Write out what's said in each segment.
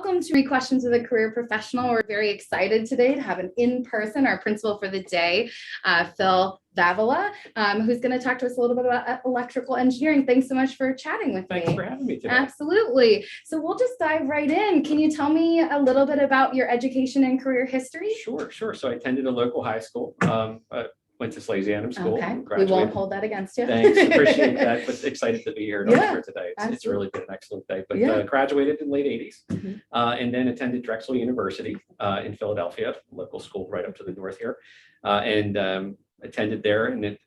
welcome to Three Questions with a Career Professional. We're very excited today to have an in-person, our principal for the day, Phil Vavala, who's going to talk to us a little bit about electrical engineering. Thanks so much for chatting with me. Thanks for having me today. Absolutely. So we'll just dive right in. Can you tell me a little bit about your education and career history? Sure. So I attended a local high school, went to Slasianum School. Okay, we won't hold that against you. Thanks, appreciate that, but excited to be here today. It's really been an excellent day, but graduated in the late 80s and then attended Drexel University in Philadelphia, local school right up to the north here, and attended there and it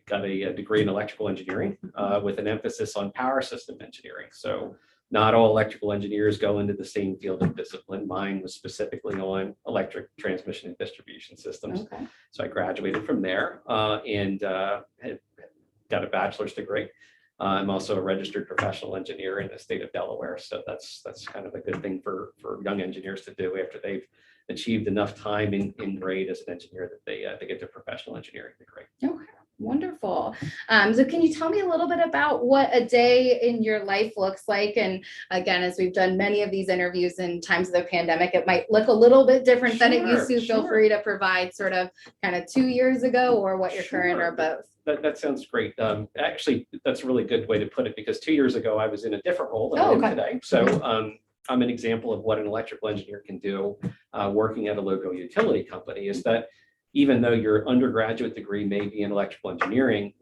got a degree in electrical engineering with an emphasis on power system engineering. So not all electrical engineers go into the same field of discipline. Mine was specifically on electric transmission and distribution systems. Okay. So I graduated from there and had got a bachelor's degree. I'm also a registered professional engineer in the state of Delaware. So that's kind of a good thing for young engineers to do after they've achieved enough time in grade as an engineer that they get their professional engineering degree. Okay. Wonderful. So can you tell me a little bit about what a day in your life looks like? And again, as we've done many of these interviews in times of the pandemic, it might look a little bit different than it used to. Feel free to provide sort of kind of 2 years ago or what your current or both. That sounds great. Actually, that's a really good way to put it because 2 years ago, I was in a different role than I am today. So I'm an example of what an electrical engineer can do working at a local utility company is that even though your undergraduate degree may be in electrical engineering,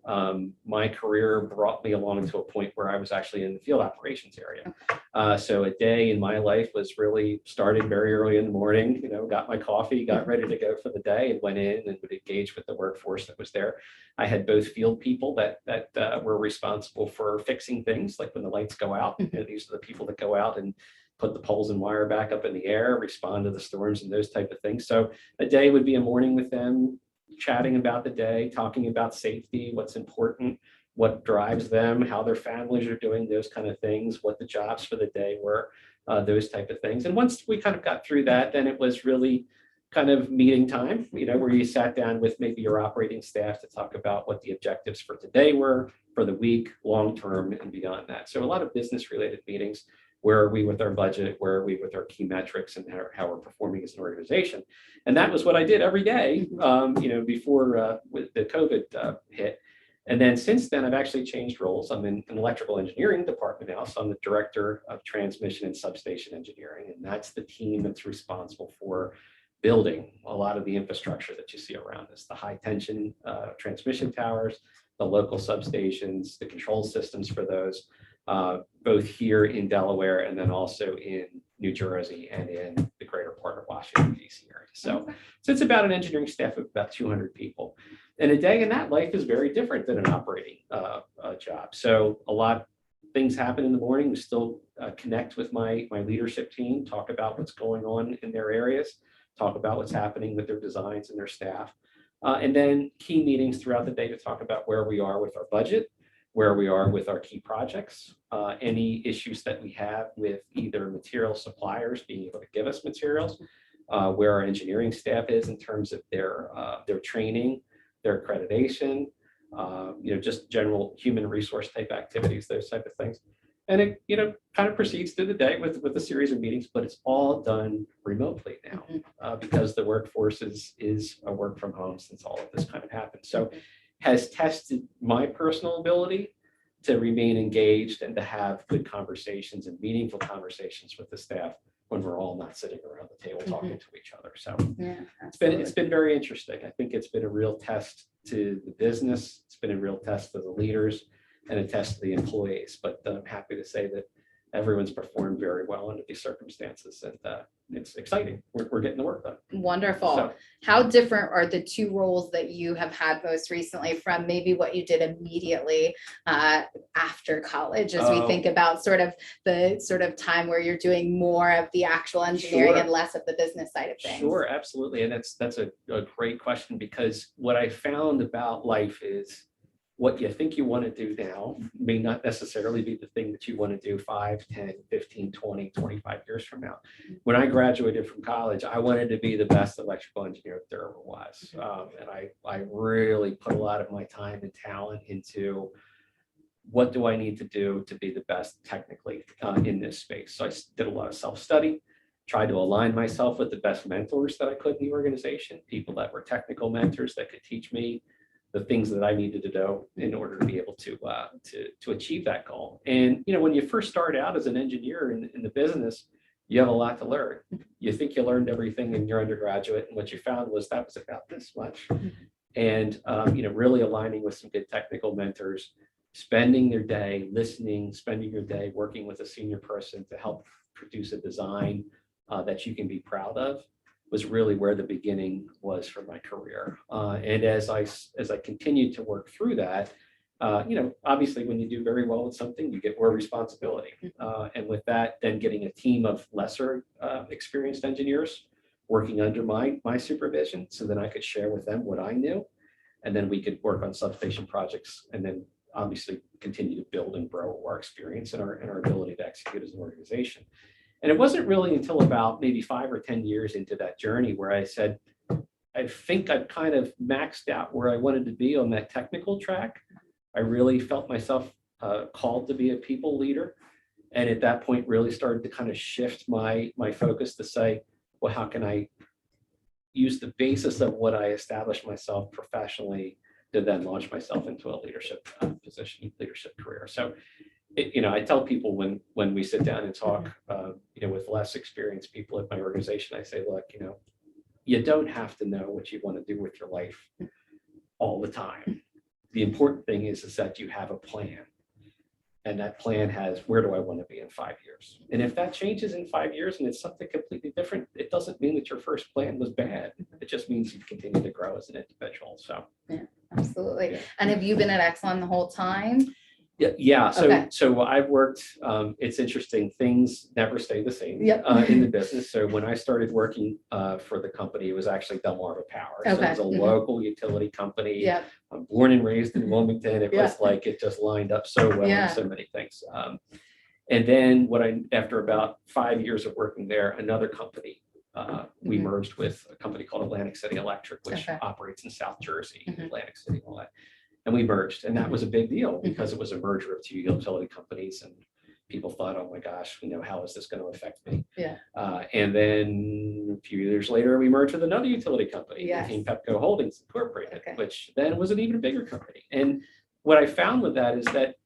my career brought me along to a point where I was actually in the field operations area. So a day in my life was really started very early in the morning, got my coffee, got ready to go for the day and went in and would engage with the workforce that was there. I had both field people that were responsible for fixing things, like when the lights go out, these are the people that go out and put the poles and wire back up in the air, respond to the storms and those type of things. So a day would be a morning with them, chatting about the day, talking about safety, what's important, what drives them, how their families are doing, those kind of things, what the jobs for the day were, those type of things. And once we kind of got through that, then it was really kind of meeting time, where you sat down with maybe your operating staff to talk about what the objectives for today were, for the week, long term, and beyond that. So a lot of business related meetings. Where are we with our budget? Where are we with our key metrics and how we're performing as an organization? And that was what I did every day, before with the COVID hit. And then since then, I've actually changed roles. I'm in an electrical engineering department now. So I'm the director of transmission and substation engineering. And that's the team that's responsible for building a lot of the infrastructure that you see around us, the high tension transmission towers, the local substations, the control systems for those. Both here in Delaware and then also in New Jersey and in the greater part of Washington, D.C. area. So it's about an engineering staff of about 200 people. And a day in that life is very different than an operating job. So a lot of things happen in the morning. We still connect with my leadership team, talk about what's going on in their areas, talk about what's happening with their designs and their staff. And then key meetings throughout the day to talk about where we are with our budget, where we are with our key projects, any issues that we have with either material suppliers being able to give us materials, where our engineering staff is in terms of their training, their accreditation, just general human resource type activities, those type of things. And it, kind of proceeds through the day with a series of meetings, but it's all done remotely now because the workforce is a work from home since all of this kind of happened. So has tested my personal ability to remain engaged and to have good conversations and meaningful conversations with the staff when we're all not sitting around the table talking to each other. So it's been very interesting. I think it's been a real test to the business. It's been a real test to the leaders and a test to the employees. But I'm happy to say that everyone's performed very well under these circumstances, and it's exciting. We're getting the work done. Wonderful. So, how different are the two roles that you have had most recently from maybe what you did immediately after college, as we think about sort of time where you're doing more of the actual engineering and less of the business side of things? Sure, absolutely. And that's a great question, because what I found about life is what you think you want to do now may not necessarily be the thing that you want to do 5, 10, 15, 20, 25 years from now. When I graduated from college, I wanted to be the best electrical engineer that there ever was. And I really put a lot of my time and talent into what do I need to do to be the best technically in this space. So I did a lot of self-study. tried to align myself with the best mentors that I could in the organization, people that were technical mentors that could teach me the things that I needed to do in order to be able to achieve that goal. And when you first start out as an engineer in the business, you have a lot to learn. You think you learned everything in your undergraduate, and what you found was that was about this much. And really aligning with some good technical mentors, spending their day listening, spending your day working with a senior person to help produce a design that you can be proud of, was really where the beginning was for my career. And as I continued to work through that, obviously when you do very well with something, you get more responsibility. And with that, then getting a team of lesser experienced engineers working under my supervision, so that I could share with them what I knew. And then we could work on substation projects, and then obviously continue to build and grow our experience and our ability to execute as an organization. And it wasn't really until about maybe 5 or 10 years into that journey where I said, I think I've kind of maxed out where I wanted to be on that technical track. I really felt myself called to be a people leader. And at that point, really started to kind of shift my focus to say, well, how can I use the basis of what I established myself professionally to then launch myself into a leadership position, leadership career. So I tell people when we sit down and talk, with less experienced people at my organization, I say, look, you don't have to know what you want to do with your life all the time. The important thing is that you have a plan, and that plan has, where do I want to be in 5 years? And if that changes in 5 years and it's something completely different, it doesn't mean that your first plan was bad. It just means you continue to grow as an individual. So yeah, absolutely. Yeah. And have you been at Exxon the whole time? Yeah. Okay. So I've worked, it's interesting, things never stay the same in the business. So when I started working for the company, it was actually Delmarva Power. So it was a local utility company. Yeah. I'm born and raised in Wilmington. It was like, it just lined up so well in so many things. And then after about 5 years of working there, another company, we merged with a company called Atlantic City Electric, which operates in South Jersey, Atlantic City, and all that. And we merged, and that was a big deal because it was a merger of two utility companies, and people thought, oh my gosh, how is this going to affect me? Yeah. And then a few years later, we merged with another utility company, became Pepco Holdings Incorporated, which then was an even bigger company. And what I found with that is that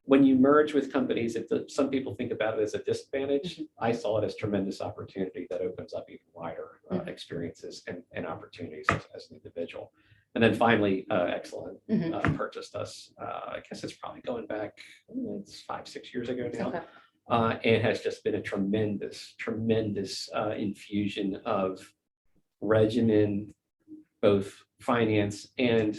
when you merge with companies, some people think about it as a disadvantage. I saw it as tremendous opportunity that opens up even wider experiences and opportunities as an individual. And then finally, Exelon purchased us. I guess it's probably going back, it's 5-6 years ago now. And has just been a tremendous infusion of regimen, both finance and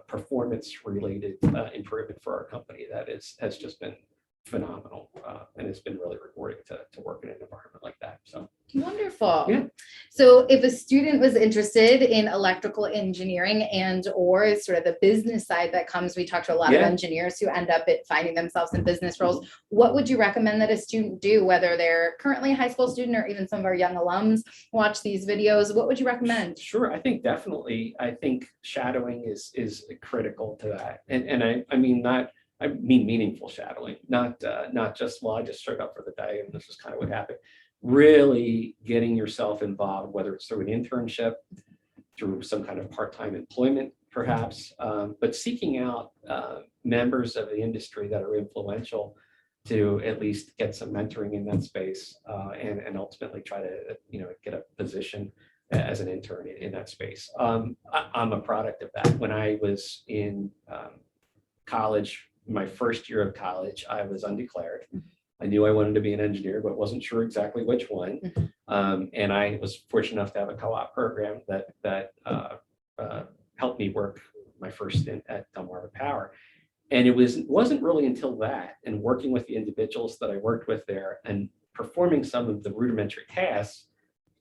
performance related improvement for our company that has just been phenomenal, and it's been really rewarding to work in an environment like that. So wonderful. Yeah. So if a student was interested in electrical engineering and or sort of the business side that comes, we talked to a lot of engineers who end up finding themselves in business roles. What would you recommend that a student do, whether they're currently a high school student or even some of our young alums watch these videos? What would you recommend? Sure. I think definitely. I think shadowing is critical to that. And I mean meaningful shadowing, not just, well, I just showed up for the day and this is kind of what happened. Really getting yourself involved, whether it's through an internship, through some kind of part-time employment, perhaps, but seeking out members of the industry that are influential to at least get some mentoring in that space, and ultimately try to get a position as an intern in that space. I'm a product of that. When I was in college, my first year of college, I was undeclared. I knew I wanted to be an engineer, but wasn't sure exactly which one. And I was fortunate enough to have a co-op program that helped me work my first stint at Delmarva Power. And it wasn't really until that, and working with the individuals that I worked with there and performing some of the rudimentary tasks,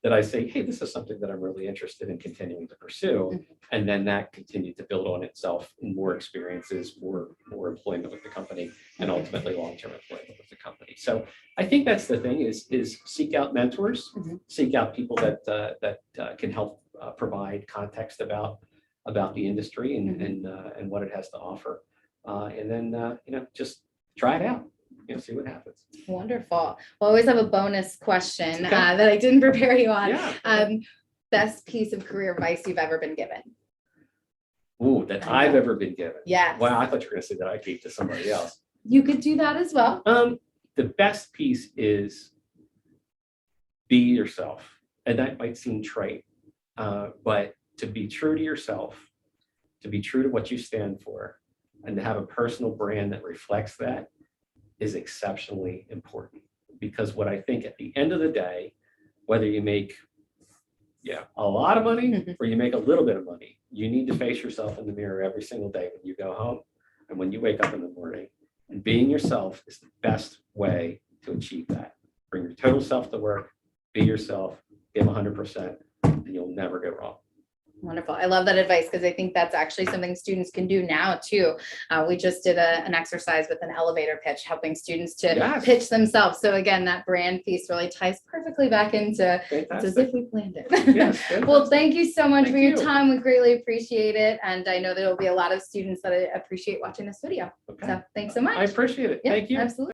that I say, hey, this is something that I'm really interested in continuing to pursue. And then that continued to build on itself in more experiences, more employment with the company, and ultimately long-term employment with the company. So I think that's the thing is seek out mentors, seek out people that can help provide context about the industry and what it has to offer. And then, just try it out. see what happens. Wonderful. We'll always have a bonus question Okay. that I didn't prepare you on. Yeah. Best piece of career advice you've ever been given? Ooh, that I've ever been given. Yes. Wow, I thought you were going to say that I gave to somebody else. You could do that as well. The best piece is be yourself. And that might seem trite, but to be true to yourself, to be true to what you stand for, and to have a personal brand that reflects that is exceptionally important. Because what I think at the end of the day, whether you make a lot of money or you make a little bit of money, you need to face yourself in the mirror every single day when you go home and when you wake up in the morning. And being yourself is the best way to achieve that. Bring your total self to work, be yourself, give 100%, and you'll never go wrong. Wonderful. I love that advice because I think that's actually something students can do now too. We just did an exercise with an elevator pitch, helping students to pitch themselves. So again, that brand piece really ties perfectly back into it's as if we planned it. Yes, well, thank you so much for your time. We greatly appreciate it. And I know there will be a lot of students that appreciate watching this video. Okay. So thanks so much. I appreciate it. Thank you. Absolutely.